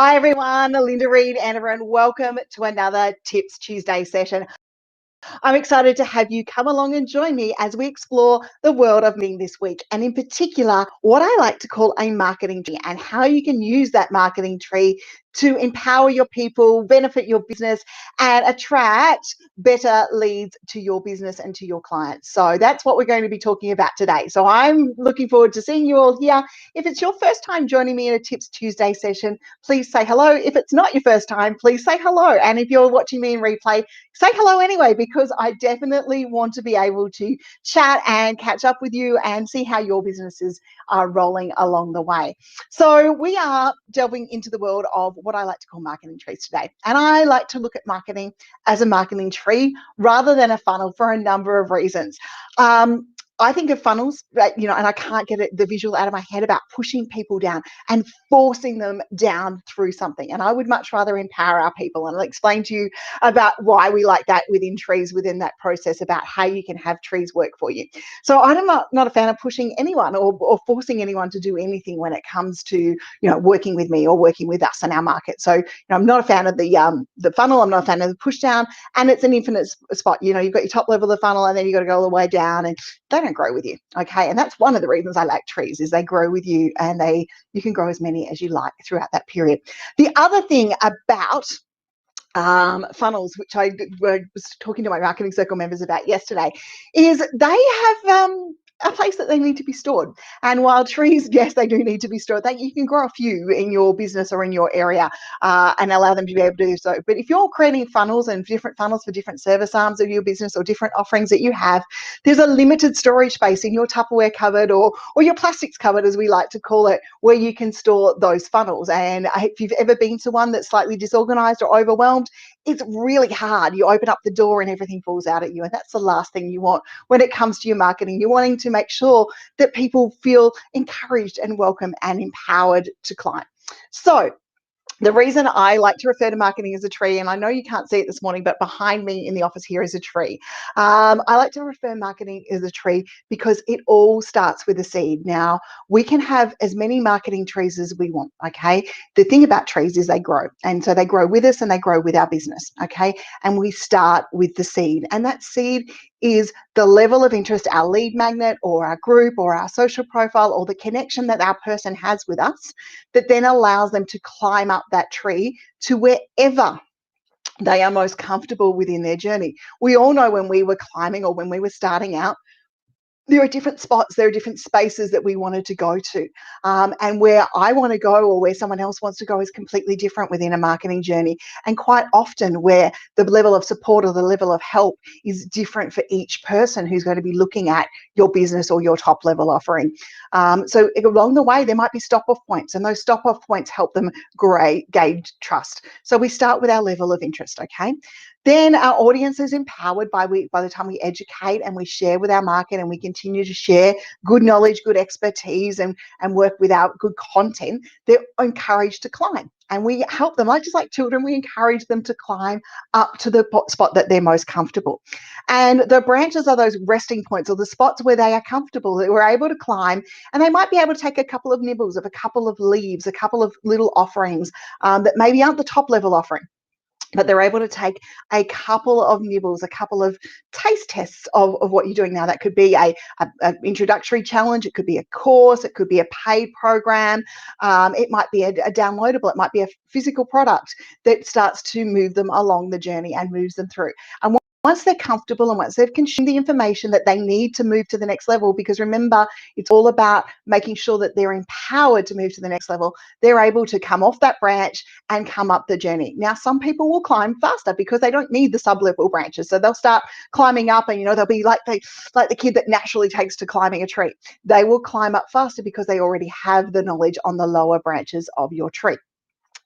Hi everyone, Linda Reed-Enever, and welcome to another Tips Tuesday session. I'm excited to have you come along and join me as we explore the world of marketing this week, and in particular, what I like to call a marketing tree and how you can use that marketing tree to empower your people, benefit your business, and attract better leads to your business and to your clients. So that's what we're going to be talking about today. So I'm looking forward to seeing you all here. If it's your first time joining me in a Tips Tuesday session, please say hello. If it's not your first time, please say hello. And if you're watching me in replay, say hello anyway, because I definitely want to be able to chat and catch up with you and see how your businesses are rolling along the way. So we are delving into the world of what I like to call marketing trees today. And I like to look at marketing as a marketing tree rather than a funnel for a number of reasons. I think of funnels, and I can't get the visual out of my head about pushing people down and forcing them down through something. And I would much rather empower our people. And I'll explain to you about why we like that within trees, within that process, about how you can have trees work for you. So I'm not a fan of pushing anyone or forcing anyone to do anything when it comes to, working with me or working with us in our market. So, I'm not a fan of the funnel. I'm not a fan of the push down, and it's an infinite spot. You've got your top level of the funnel, and then you've got to go all the way down, and they don't grow with you. Okay. And that's one of the reasons I like trees, is they grow with you, and you can grow as many as you like throughout that period. The other thing about funnels, which I was talking to my marketing circle members about yesterday, is they have a place that they need to be stored. And while trees, yes, they do need to be stored, you can grow a few in your business or in your area and allow them to be able to do so. But if you're creating funnels and different funnels for different service arms of your business or different offerings that you have, there's a limited storage space in your Tupperware cupboard or your plastics cupboard, as we like to call it, where you can store those funnels. And if you've ever been to one that's slightly disorganized or overwhelmed, it's really hard. You open up the door and everything falls out at you. And that's the last thing you want when it comes to your marketing. You're wanting to make sure that people feel encouraged and welcome and empowered to climb. So the reason I like to refer to marketing as a tree, and I know you can't see it this morning, but behind me in the office here is a tree. I like to refer marketing as a tree because it all starts with a seed. Now, we can have as many marketing trees as we want, okay? The thing about trees is they grow. And so they grow with us and they grow with our business, okay? And we start with the seed. And that seed is the level of interest, our lead magnet or our group or our social profile or the connection that our person has with us, that then allows them to climb up that tree to wherever they are most comfortable within their journey. We all know when we were climbing or when we were starting out, there are different spots, there are different spaces that we wanted to go to. And where I want to go or where someone else wants to go is completely different within a marketing journey. And quite often where the level of support or the level of help is different for each person who's going to be looking at your business or your top level offering. So along the way, there might be stop-off points, and those stop-off points help them gauge trust. So we start with our level of interest, okay? Then our audience is empowered by the time we educate and we share with our market and we continue to share good knowledge, good expertise, and work with our good content. They're encouraged to climb, and we help them, just like children, we encourage them to climb up to the spot that they're most comfortable. And the branches are those resting points or the spots where they are comfortable, that we're able to climb, and they might be able to take a couple of nibbles of a couple of leaves, a couple of little offerings that maybe aren't the top level offering, but they're able to take a couple of nibbles, a couple of taste tests of what you're doing now. That could be an introductory challenge. It could be a course. It could be a paid program. It might be a downloadable. It might be a physical product that starts to move them along the journey and moves them through. And once they're comfortable and once they've consumed the information that they need to move to the next level, because remember, it's all about making sure that they're empowered to move to the next level, they're able to come off that branch and come up the journey. Now, some people will climb faster because they don't need the sub-level branches. So they'll start climbing up and, they'll be like the kid that naturally takes to climbing a tree. They will climb up faster because they already have the knowledge on the lower branches of your tree.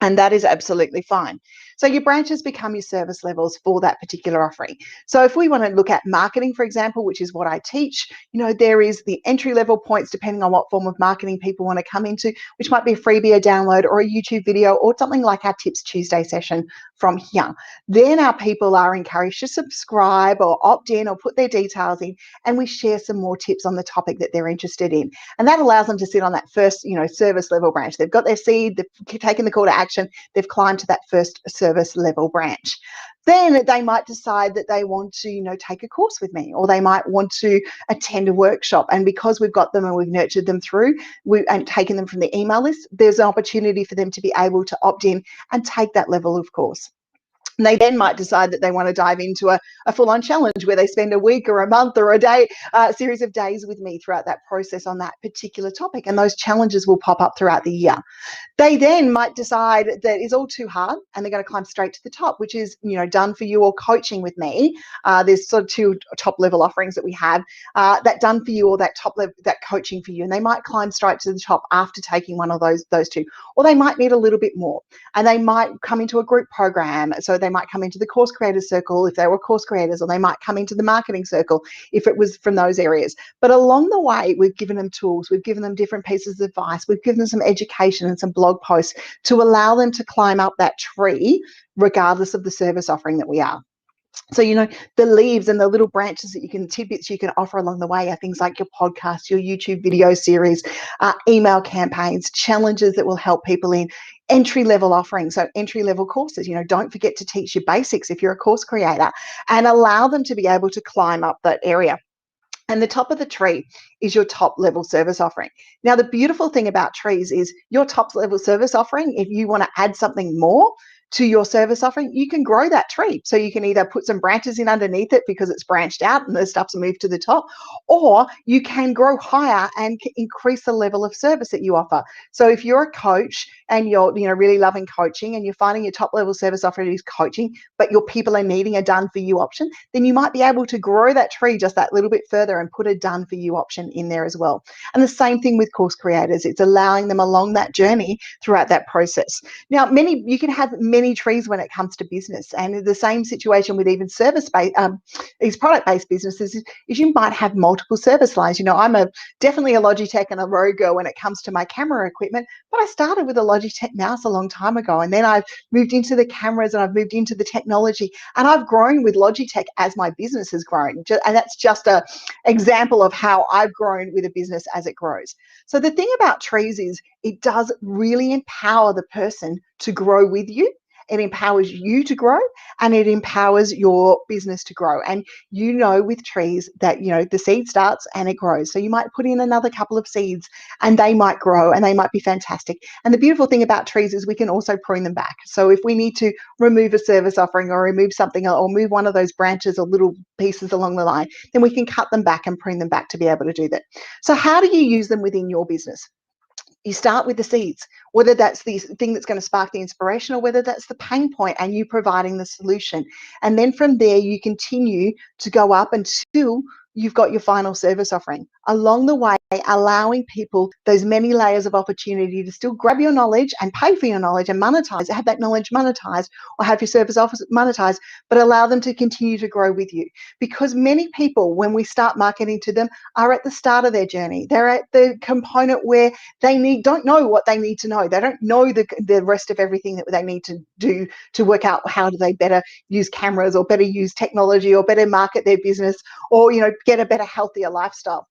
And that is absolutely fine. So your branches become your service levels for that particular offering. So if we want to look at marketing, for example, which is what I teach, there is the entry level points depending on what form of marketing people want to come into, which might be a freebie, a download, or a YouTube video, or something like our Tips Tuesday session from here. Then our people are encouraged to subscribe or opt in or put their details in, and we share some more tips on the topic that they're interested in. And that allows them to sit on that first, service level branch. They've got their seed, they've taken the call to action, they've climbed to that first service level branch. Then they might decide that they want to, take a course with me, or they might want to attend a workshop. And because we've got them and we've nurtured them through and taken them from the email list, there's an opportunity for them to be able to opt in and take that level of course. And they then might decide that they want to dive into a full-on challenge where they spend a week or a month or a day, series of days with me throughout that process on that particular topic. And those challenges will pop up throughout the year. They then might decide that it's all too hard and they're going to climb straight to the top, which is, done for you or coaching with me. There's sort of two top level offerings that we have, that done for you or that top level, that coaching for you. And they might climb straight to the top after taking one of those two, or they might need a little bit more, and they might come into a group program. So they might come into the course creators circle if they were course creators, or they might come into the marketing circle if it was from those areas. But along the way, we've given them tools, we've given them different pieces of advice, we've given them some education and some blog posts to allow them to climb up that tree regardless of the service offering that we are. So, the leaves and the little branches that tidbits you can offer along the way are things like your podcast, your YouTube video series, email campaigns, challenges that will help people in entry-level offerings. So entry-level courses, don't forget to teach your basics if you're a course creator, and allow them to be able to climb up that area. And the top of the tree is your top level service offering. Now, the beautiful thing about trees is your top level service offering, if you want to add something more to your service offering, you can grow that tree. So you can either put some branches in underneath it because it's branched out and the stuff's moved to the top, or you can grow higher and increase the level of service that you offer. So if you're a coach and you're really loving coaching and you're finding your top level service offering is coaching, but your people are needing a done for you option, then you might be able to grow that tree just that little bit further and put a done for you option in there as well. And the same thing with course creators. It's allowing them along that journey throughout that process. Now, you can have many trees when it comes to business, and the same situation with even service-based, these product-based businesses is you might have multiple service lines. I'm definitely a Logitech and a Rogue girl when it comes to my camera equipment, but I started with a Logitech mouse a long time ago, and then I've moved into the cameras and I've moved into the technology, and I've grown with Logitech as my business has grown. And that's just an example of how I've grown with a business as it grows. So the thing about trees is it does really empower the person to grow with you. It empowers you to grow, and it empowers your business to grow. And with trees that, the seed starts and it grows. So you might put in another couple of seeds and they might grow and they might be fantastic. And the beautiful thing about trees is we can also prune them back. So if we need to remove a service offering or remove something or move one of those branches or little pieces along the line, then we can cut them back and prune them back to be able to do that. So how do you use them within your business? You start with the seeds, whether that's the thing that's going to spark the inspiration or whether that's the pain point and you providing the solution. And then from there, you continue to go up until you've got your final service offering. Along the way, allowing people those many layers of opportunity to still grab your knowledge and pay for your knowledge and monetize, have that knowledge monetized or have your service office monetized, but allow them to continue to grow with you. Because many people, when we start marketing to them, are at the start of their journey. They're at the component where they don't know what they need to know. They don't know the rest of everything that they need to do to work out how do they better use cameras or better use technology or better market their business or, get a better, healthier lifestyle.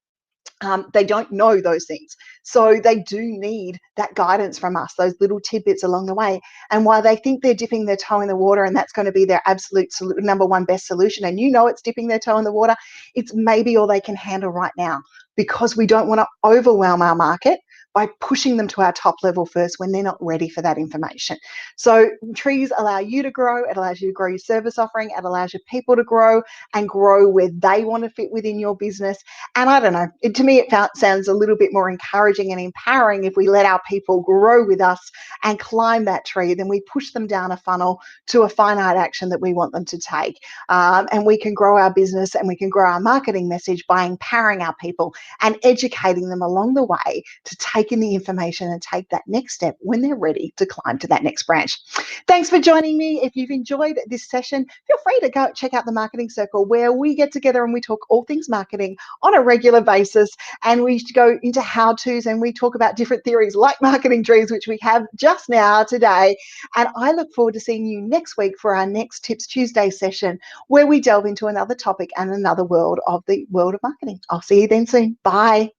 They don't know those things. So they do need that guidance from us, those little tidbits along the way. And while they think they're dipping their toe in the water and that's going to be their absolute number one best solution, and it's dipping their toe in the water, it's maybe all they can handle right now, because we don't want to overwhelm our market by pushing them to our top level first when they're not ready for that information. So trees allow you to grow. It allows you to grow your service offering. It allows your people to grow and grow where they want to fit within your business. And I don't know, to me, it sounds a little bit more encouraging and empowering if we let our people grow with us and climb that tree, then we push them down a funnel to a finite action that we want them to take. And we can grow our business and we can grow our marketing message by empowering our people and educating them along the way to take take in the information and take that next step when they're ready to climb to that next branch. Thanks for joining me. If you've enjoyed this session, feel free to go check out the Marketing Circle, where we get together and we talk all things marketing on a regular basis, and we go into how-tos and we talk about different theories like marketing trees, which we have just now today. And I look forward to seeing you next week for our next Tips Tuesday session, where we delve into another topic and another world of the world of marketing. I'll see you then soon. Bye.